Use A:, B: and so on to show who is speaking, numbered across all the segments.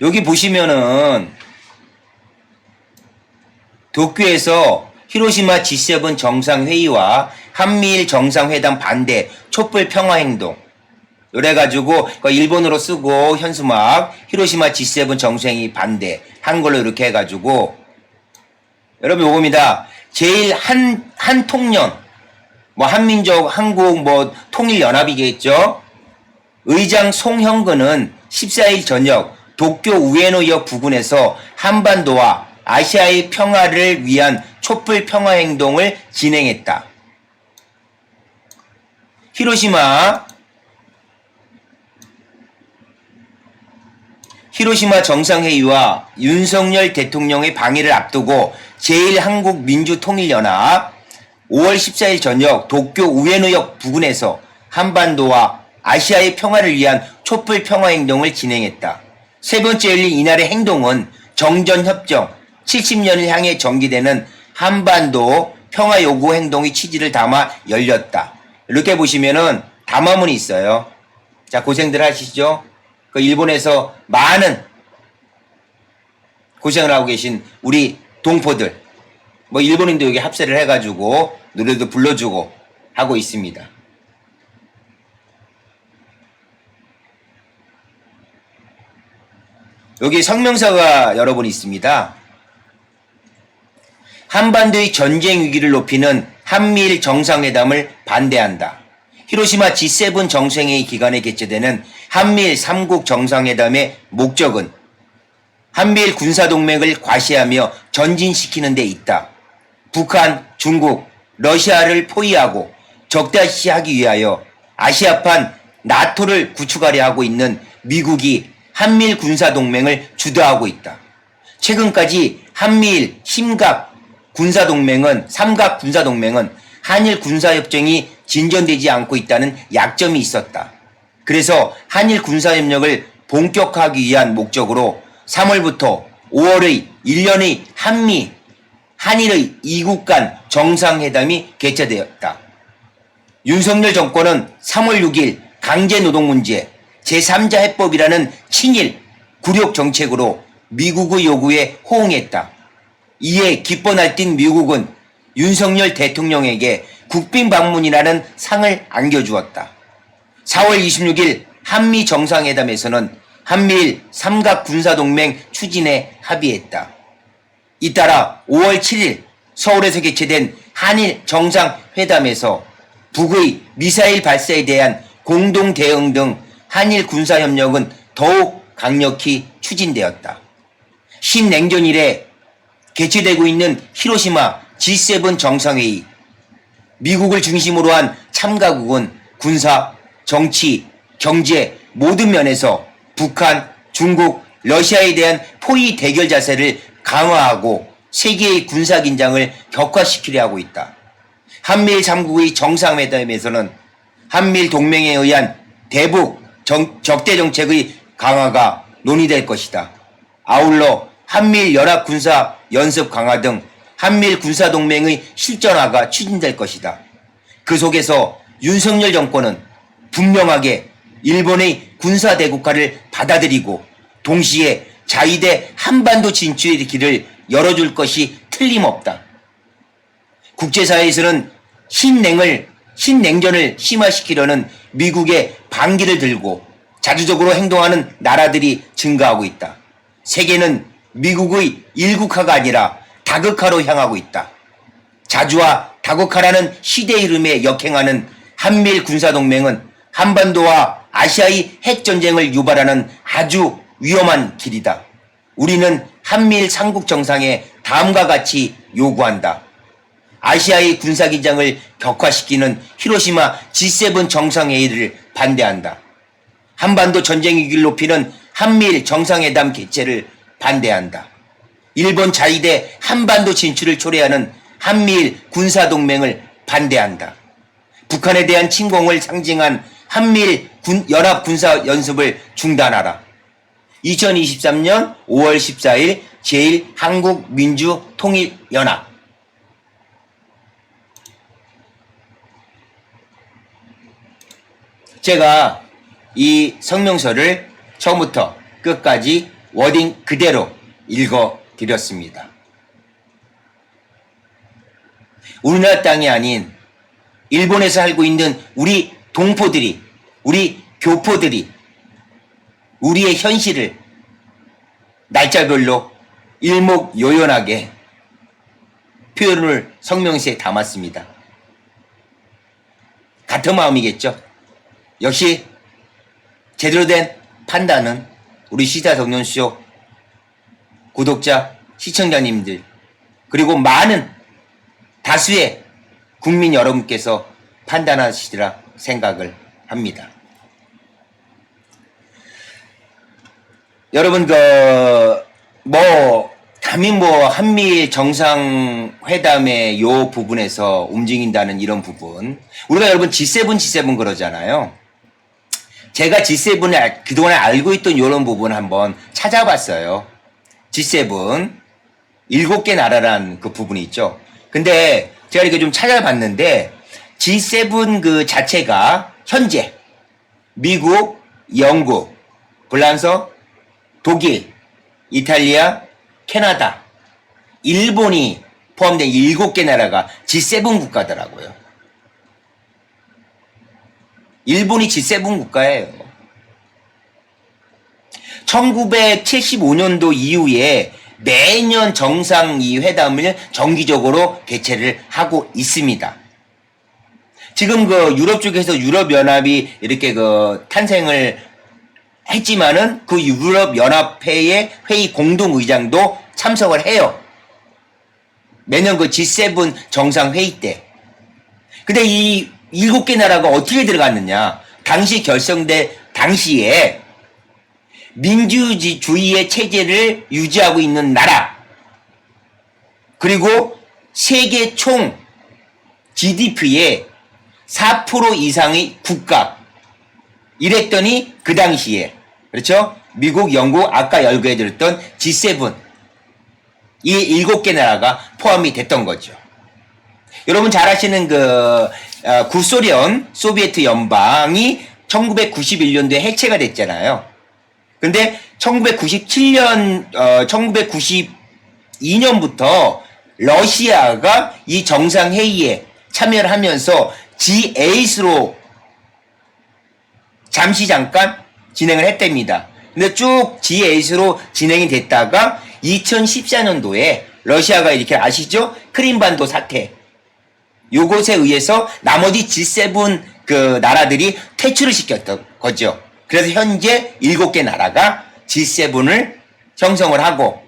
A: 여기 보시면은 도쿄에서 히로시마 G7 정상회의와 한미일 정상회담 반대 촛불 평화행동 이래가지고 일본어로 쓰고 현수막 히로시마 G7 정상회의 반대 한글로 이렇게 해가지고 여러분 요겁니다. 제일 한 통년 뭐 한민족 한국 뭐 통일연합이겠죠. 의장 송형근은 14일 저녁 도쿄 우에노역 부근에서 한반도와 아시아의 평화를 위한 촛불 평화행동을 진행했다. 히로시마 정상회의와 윤석열 대통령의 방해를 앞두고 제1한국민주통일연합 5월 14일 저녁 도쿄 우에노역 부근에서 한반도와 아시아의 평화를 위한 촛불 평화행동을 진행했다. 세 번째 열린 이날의 행동은 정전협정 70년을 향해 전개되는 한반도 평화 요구 행동의 취지를 담아 열렸다. 이렇게 보시면은 담화문이 있어요. 자, 고생들 하시죠. 그 일본에서 많은 고생을 하고 계신 우리 동포들, 뭐 일본인도 여기 합세를 해가지고 노래도 불러주고 하고 있습니다. 여기 성명서가 여러 번 있습니다. 한반도의 전쟁 위기를 높이는 한미일 정상회담을 반대한다. 히로시마 G7 정상회의 기간에 개최되는 한미일 3국 정상회담의 목적은 한미일 군사동맹을 과시하며 전진시키는 데 있다. 북한, 중국, 러시아를 포위하고 적대시하기 위하여 아시아판 나토를 구축하려 하고 있는 미국이 한미일 군사동맹을 주도하고 있다. 최근까지 한미일 삼각 군사동맹은 한일 군사협정이 진전되지 않고 있다는 약점이 있었다. 그래서 한일 군사협력을 본격화하기 위한 목적으로 3월부터 5월의 1년의 한일의 2국 간 정상회담이 개최되었다. 윤석열 정권은 3월 6일 강제노동 문제, 제3자 해법이라는 친일 굴욕 정책으로 미국의 요구에 호응했다. 이에 기뻐 날뛴 미국은 윤석열 대통령에게 국빈 방문이라는 상을 안겨주었다. 4월 26일 한미 정상회담에서는 한미일 삼각 군사동맹 추진에 합의했다. 잇따라 5월 7일 서울에서 개최된 한일 정상회담에서 북의 미사일 발사에 대한 공동 대응 등 한일 군사협력은 더욱 강력히 추진되었다. 신냉전 이래 개최되고 있는 히로시마 G7 정상회의, 미국을 중심으로 한 참가국은 군사, 정치, 경제 모든 면에서 북한, 중국, 러시아에 대한 포위 대결 자세를 강화하고 세계의 군사 긴장을 격화시키려 하고 있다. 한미일 3국의 정상회담에서는 한미일 동맹에 의한 대북 적대 정책의 강화가 논의될 것이다. 아울러 한미일 연합 군사 연습 강화 등 한미일 군사동맹의 실전화가 추진될 것이다. 그 속에서 윤석열 정권은 분명하게 일본의 군사대국화를 받아들이고 동시에 자위대 한반도 진출의 길을 열어줄 것이 틀림없다. 국제사회에서는 신냉전을 심화시키려는 미국의 반기를 들고 자주적으로 행동하는 나라들이 증가하고 있다. 세계는 미국의 일국화가 아니라 다극화로 향하고 있다. 자주와 다극화라는 시대의 흐름에 역행하는 한미일 군사동맹은 한반도와 아시아의 핵전쟁을 유발하는 아주 위험한 길이다. 우리는 한미일 3국 정상에 다음과 같이 요구한다. 아시아의 군사긴장을 격화시키는 히로시마 G7 정상회의를 반대한다. 한반도 전쟁 위기를 높이는 한미일 정상회담 개최를 반대한다. 일본 자위대 한반도 진출을 초래하는 한미일 군사동맹을 반대한다. 북한에 대한 침공을 상징한 한미일 연합 군사 연습을 중단하라. 2023년 5월 14일 제1한국민주통일연합. 제가 이 성명서를 처음부터 끝까지 워딩 그대로 읽어드렸습니다. 우리나라 땅이 아닌 일본에서 살고 있는 우리 동포들이, 우리 교포들이 우리의 현실을 날짜별로 일목요연하게 표현을 성명시에 담았습니다. 같은 마음이겠죠. 역시 제대로 된 판단은 우리 시사정론쇼 구독자, 시청자님들 그리고 많은 다수의 국민 여러분께서 판단하시리라 생각을 합니다. 여러분 감히 한미일 정상회담의 요 부분에서 움직인다는 이런 부분, 우리가 여러분 G7 그러잖아요. 제가 G7을 그동안 알고 있던 이런 부분 한번 찾아봤어요. G7 7개 나라란 그 부분이 있죠. 근데 제가 이렇게 좀 찾아봤는데 G7 그 자체가 현재 미국, 영국, 프랑스, 독일, 이탈리아, 캐나다, 일본이 포함된 7개 나라가 G7 국가더라고요. 일본이 G7 국가예요. 1975년도 이후에 매년 정상 이 회담을 정기적으로 개최를 하고 있습니다. 지금 유럽 쪽에서 유럽연합이 이렇게 탄생을 했지만은 그 유럽연합회의 회의 공동의장도 참석을 해요. 매년 G7 정상회의 때. 근데 이 7개 나라가 어떻게 들어갔느냐. 당시에 민주주의의 체제를 유지하고 있는 나라. 그리고 세계 총 GDP의 4% 이상의 국가. 이랬더니 그 당시에, 그렇죠? 미국, 영국, 아까 열거해드렸던 G7. 이 7개 나라가 포함이 됐던 거죠. 여러분 잘 아시는 구소련, 소비에트 연방이 1991년도에 해체가 됐잖아요. 근데 1992년부터 러시아가 이 정상회의에 참여를 하면서 G8로 잠깐 진행을 했답니다. 근데 쭉 G8로 진행이 됐다가 2014년도에 러시아가 이렇게 아시죠? 크림반도 사태. 요것에 의해서 나머지 G7 나라들이 퇴출을 시켰던 거죠. 그래서 현재 7개 나라가 G7을 형성을 하고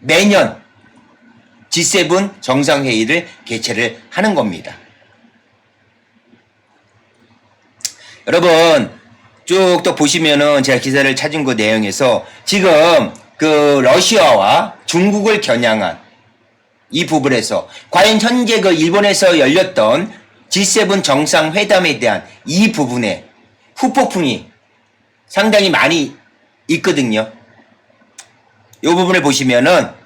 A: 매년 G7 정상회의를 개최를 하는 겁니다. 여러분 쭉 또 보시면은 제가 기사를 찾은 그 내용에서 지금 러시아와 중국을 겨냥한 이 부분에서 과연 현재 일본에서 열렸던 G7 정상회담에 대한 이 부분에 후폭풍이 상당히 많이 있거든요. 이 부분을 보시면은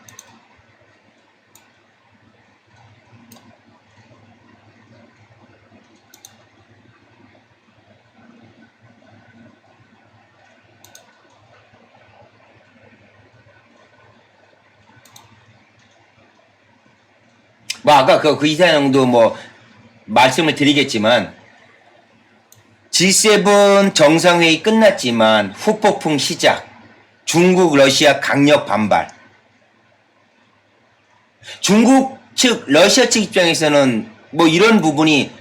A: 아까 그 이사장도 말씀을 드리겠지만 G7 정상회의 끝났지만 후폭풍 시작. 중국, 러시아 강력 반발. 중국 측, 러시아 측 입장에서는 이런 부분이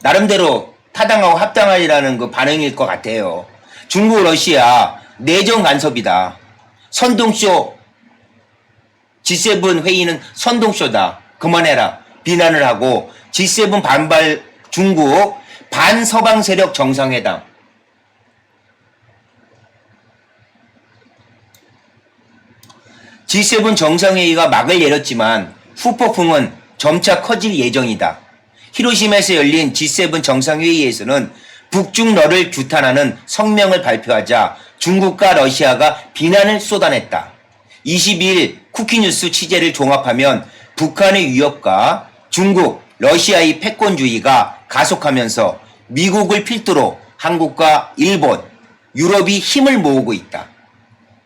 A: 나름대로 타당하고 합당하리라는 그 반응일 것 같아요. 중국, 러시아 내정 간섭이다. 선동쇼. G7 회의는 선동쇼다. 그만해라. 비난을 하고 G7 반발 중국 반서방 세력 정상회담. G7 정상회의가 막을 내렸지만 후폭풍은 점차 커질 예정이다. 히로시마에서 열린 G7 정상회의에서는 북중러를 규탄하는 성명을 발표하자 중국과 러시아가 비난을 쏟아냈다. 22일 쿠키뉴스 취재를 종합하면 북한의 위협과 중국, 러시아의 패권주의가 가속하면서 미국을 필두로 한국과 일본, 유럽이 힘을 모으고 있다.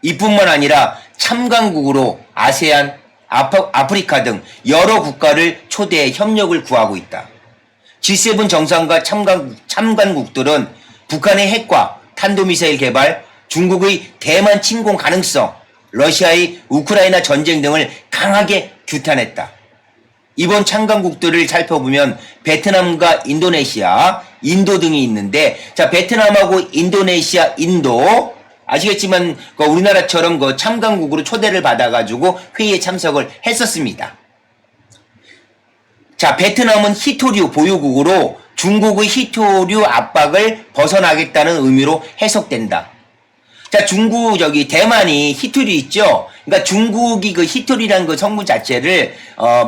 A: 이뿐만 아니라 참관국으로 아세안, 아프리카 등 여러 국가를 초대해 협력을 구하고 있다. G7 정상과 참관국들은 북한의 핵과 탄도미사일 개발, 중국의 대만 침공 가능성, 러시아의 우크라이나 전쟁 등을 강하게 규탄했다. 이번 참관국들을 살펴보면 베트남과 인도네시아, 인도 등이 있는데, 자, 베트남하고 인도네시아, 인도, 아시겠지만, 우리나라처럼 참관국으로 초대를 받아가지고 회의에 참석을 했었습니다. 자, 베트남은 히토류 보유국으로 중국의 히토류 압박을 벗어나겠다는 의미로 해석된다. 자, 대만이 히토류 있죠? 그러니까 중국이 히토류라는 성분 자체를,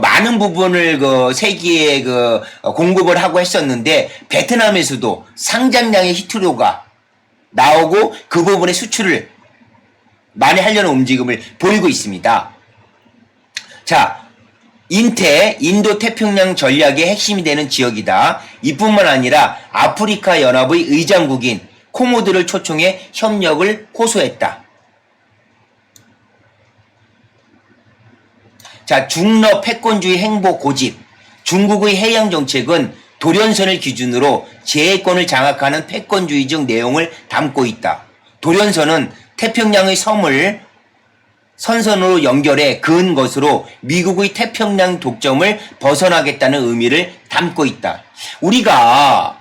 A: 많은 부분을 세계에 공급을 하고 했었는데, 베트남에서도 상장량의 히토류가 나오고 그 부분의 수출을 많이 하려는 움직임을 보이고 있습니다. 자, 인도 태평양 전략의 핵심이 되는 지역이다. 이뿐만 아니라 아프리카 연합의 의장국인 코모도를 초청해 협력을 호소했다. 자, 중러 패권주의 행보 고집. 중국의 해양 정책은 돌연선을 기준으로 제해권을 장악하는 패권주의적 내용을 담고 있다. 돌연선은 태평양의 섬을 선선으로 연결해 그은 것으로 미국의 태평양 독점을 벗어나겠다는 의미를 담고 있다. 우리가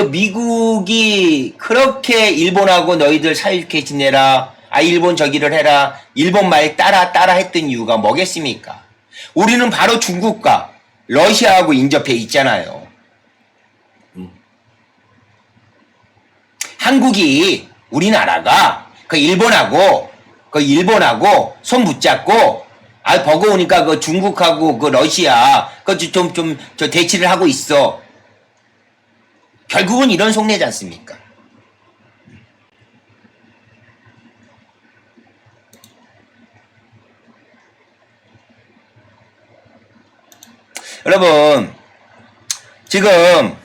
A: 미국이 그렇게 일본하고 너희들 사이좋게 지내라, 일본 저기를 해라, 일본 말 따라 했던 이유가 뭐겠습니까? 우리는 바로 중국과 러시아하고 인접해 있잖아요. 한국이, 우리나라가 일본하고 손 붙잡고, 버거우니까 중국하고 러시아, 대치를 하고 있어. 결국은 이런 속내지 않습니까? 여러분, 지금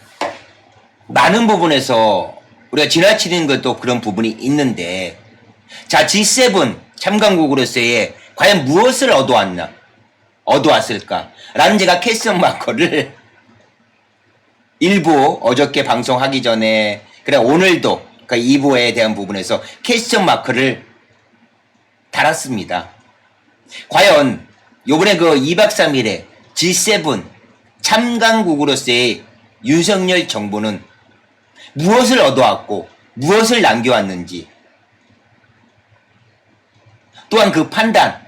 A: 많은 부분에서 우리가 지나치는 것도 그런 부분이 있는데, 자, G7 참관국으로서의 과연 무엇을 얻어왔을까? 라는 제가 퀘스천 마커를 일부 어저께 방송하기 전에, 오늘도 2부에 대한 부분에서 퀘스천 마크를 달았습니다. 과연 요번에 2박 3일에 G7 참관국으로서의 윤석열 정부는 무엇을 얻어왔고 무엇을 남겨왔는지, 또한 그 판단,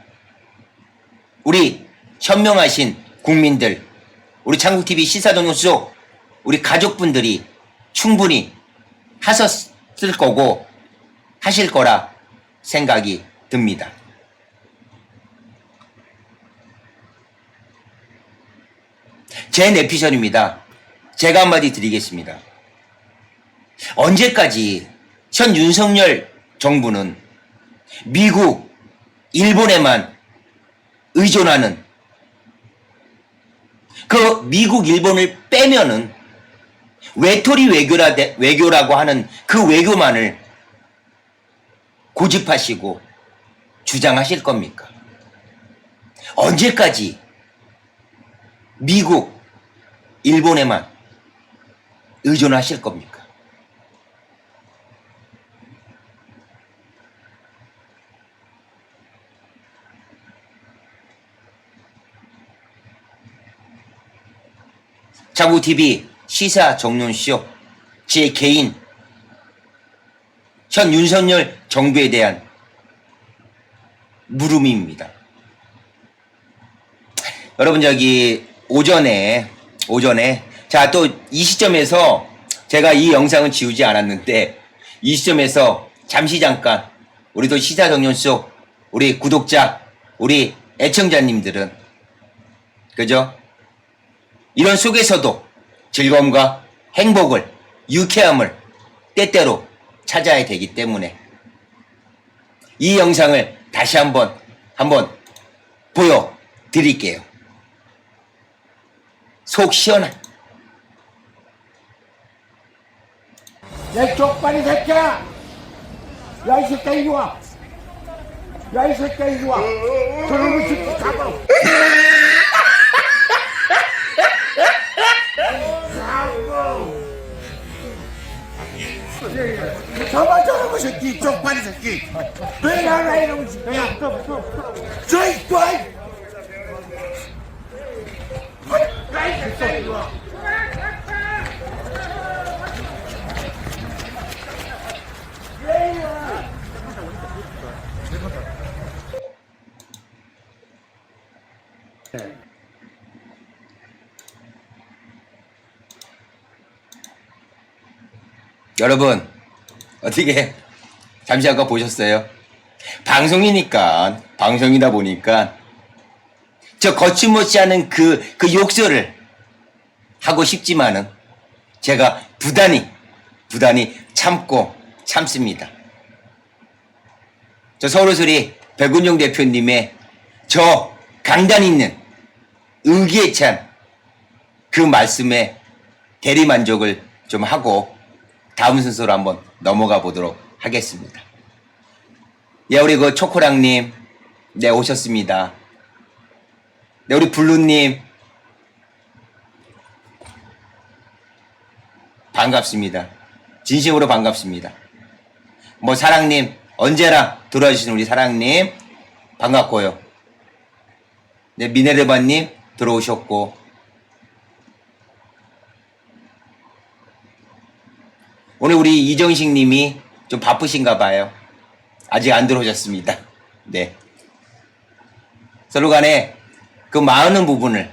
A: 우리 현명하신 국민들, 우리 창국TV 시사동영수 우리 가족분들이 충분히 하셨을 거고 하실 거라 생각이 듭니다. 제 내피셜입니다. 제가 한마디 드리겠습니다. 언제까지 현 윤석열 정부는 미국, 일본에만 의존하는, 그 미국, 일본을 빼면은 외톨이 외교라고 하는 그 외교만을 고집하시고 주장하실 겁니까? 언제까지 미국, 일본에만 의존하실 겁니까? 창국TV 시사 정론쇼, 제 개인 현 윤석열 정부에 대한 물음입니다. 여러분, 오전에 자, 또 이 시점에서 제가 이 영상은 지우지 않았는데, 이 시점에서 잠깐 우리도 시사 정론쇼 우리 구독자, 우리 애청자님들은, 그죠? 이런 속에서도 즐거움과 행복을, 유쾌함을 때때로 찾아야 되기 때문에 이 영상을 다시 한번 보여드릴게요. 속 시원한.
B: 야, 쪽발이 새끼야! 야, 이 새끼야, 이리 와. 야, 이 새끼야, 이리 와. 저놈의 새끼 잡아. 잡아, 저놈의 새끼, 쪽발이 새끼. 왜 나가, 이놈의 새끼. 야, 저, 이 새끼야.
A: 여러분 어떻게 잠시 아까 보셨어요? 방송이니까 방송이다 보니까 저 거침없이 하는 그 욕설을 하고 싶지만은 제가 부단히 참고 참습니다. 저 서울소리 백운용 대표님의 저 강단 있는 의기에 찬 그 말씀에 대리만족을 좀 하고 다음 순서로 한번 넘어가 보도록 하겠습니다. 예, 우리 그 초코랑님, 네, 오셨습니다. 네, 우리 블루님, 반갑습니다. 진심으로 반갑습니다. 뭐, 사랑님, 언제나 들어와주시는 우리 사랑님, 반갑고요. 네, 미네르바님, 들어오셨고, 오늘 우리 이정식 님이 좀 바쁘신가 봐요. 아직 안 들어오셨습니다. 네. 서로 간에 그 많은 부분을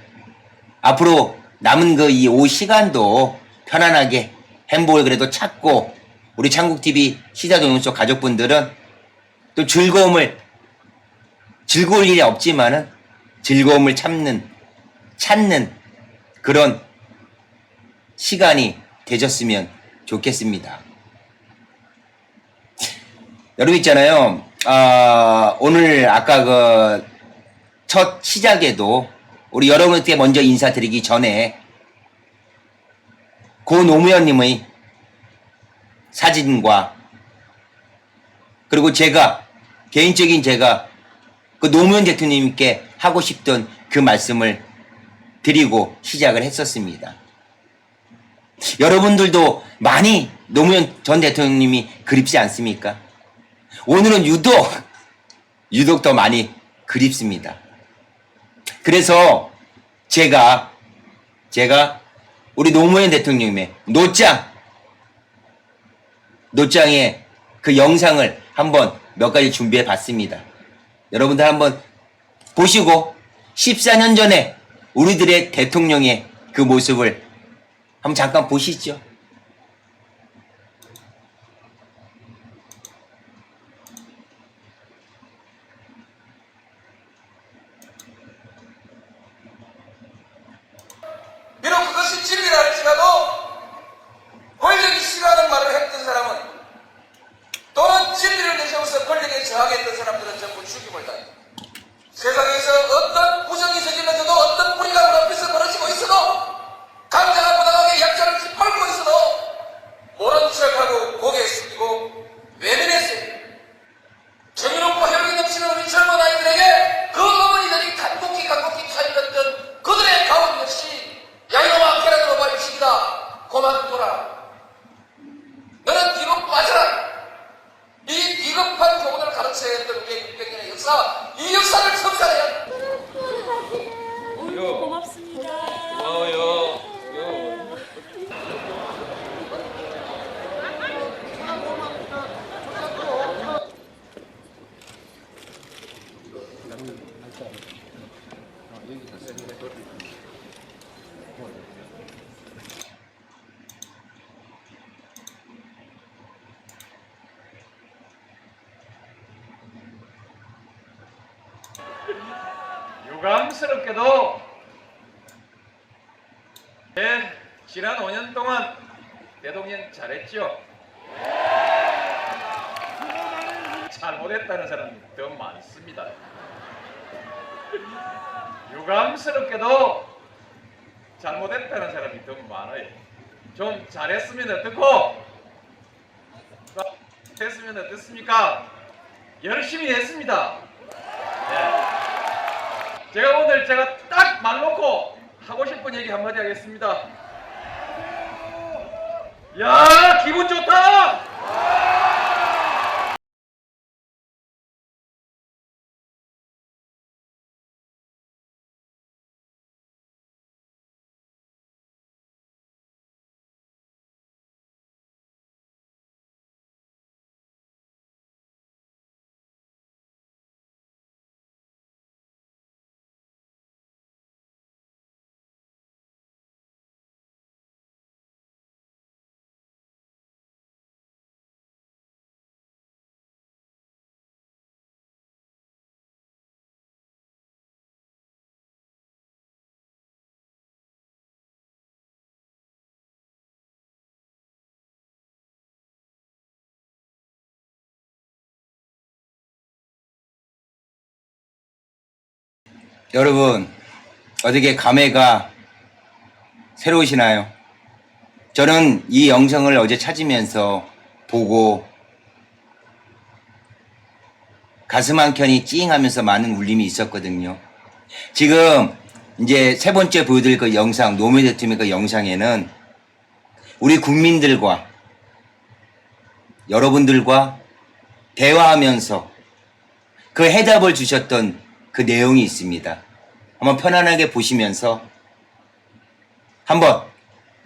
A: 앞으로 남은 그 이 오후 시간도 편안하게 행복을 그래도 찾고 우리 창국TV 시사동영속 가족분들은 또 즐거울 일이 없지만은 즐거움을 찾는 그런 시간이 되셨으면 좋겠습니다. 여러분 있잖아요. 오늘 아까 그 첫 시작에도 우리 여러분께 먼저 인사드리기 전에 고 노무현님의 사진과 그리고 개인적인 제가 그 노무현 대통령님께 하고 싶던 그 말씀을 드리고 시작을 했었습니다. 여러분들도 많이 노무현 전 대통령님이 그립지 않습니까? 오늘은 유독 더 많이 그립습니다. 그래서 제가 우리 노무현 대통령님의 노장의 그 영상을 한번 몇 가지 준비해 봤습니다. 여러분들 한번 보시고 14년 전에 우리들의 대통령의 그 모습을 한번 잠깐 보시죠.
C: 비록 그것이 진리라 할지라도 권력이 싫어하는 말을 했던 사람은 또는 진리를 내세워서 권력에 저항했던 사람들은 전부 죽임을 당했다. 세상에서 어떤 부정이 저질러져도 어떤 뿌리가 문 앞에서 벌어지고 있어도 강자가 부당하게 약자를 짓밟고 있어도 모른 척하고 고개 숙이고 외면했어요. 정의롭고 혈육이 넘치는 우리 젊은 아이들에게 그 어머니들이 간곡히 차일렀던 그들의 가원 역시 야이놈아 계란으로 발식이다. 그만둬라. 너는 비겁 빠져라. 이 비겁한 교훈을 가르쳐야 했던 우리의 600년의 역사, 이 역사를 청산해야 한다.
D: 고맙습니다.
E: 유감스럽게도 지난 5년 동안 대통령 잘했죠? 잘못했다는 사람이 더 많습니다. 유감스럽게도 잘못했다는 사람이 더 많아요. 좀 잘했으면 어떡고? 했으면 어떻습니까? 열심히 했습니다. 네. 제가 오늘 딱 말 놓고 하고 싶은 얘기 한마디 하겠습니다. 야, 기분 좋다!
A: 여러분, 어떻게 감회가 새로우시나요? 저는 이 영상을 어제 찾으면서 보고 가슴 한켠이 찡하면서 많은 울림이 있었거든요. 지금 이제 세 번째 보여드릴 그 영상, 노무현 대통령 그 영상에는 우리 국민들과 여러분들과 대화하면서 그 해답을 주셨던 그 내용이 있습니다. 한번 편안하게 보시면서 한번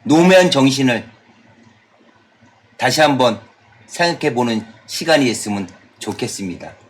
A: 노무현 정신을 다시 한번 생각해 보는 시간이 됐으면 좋겠습니다.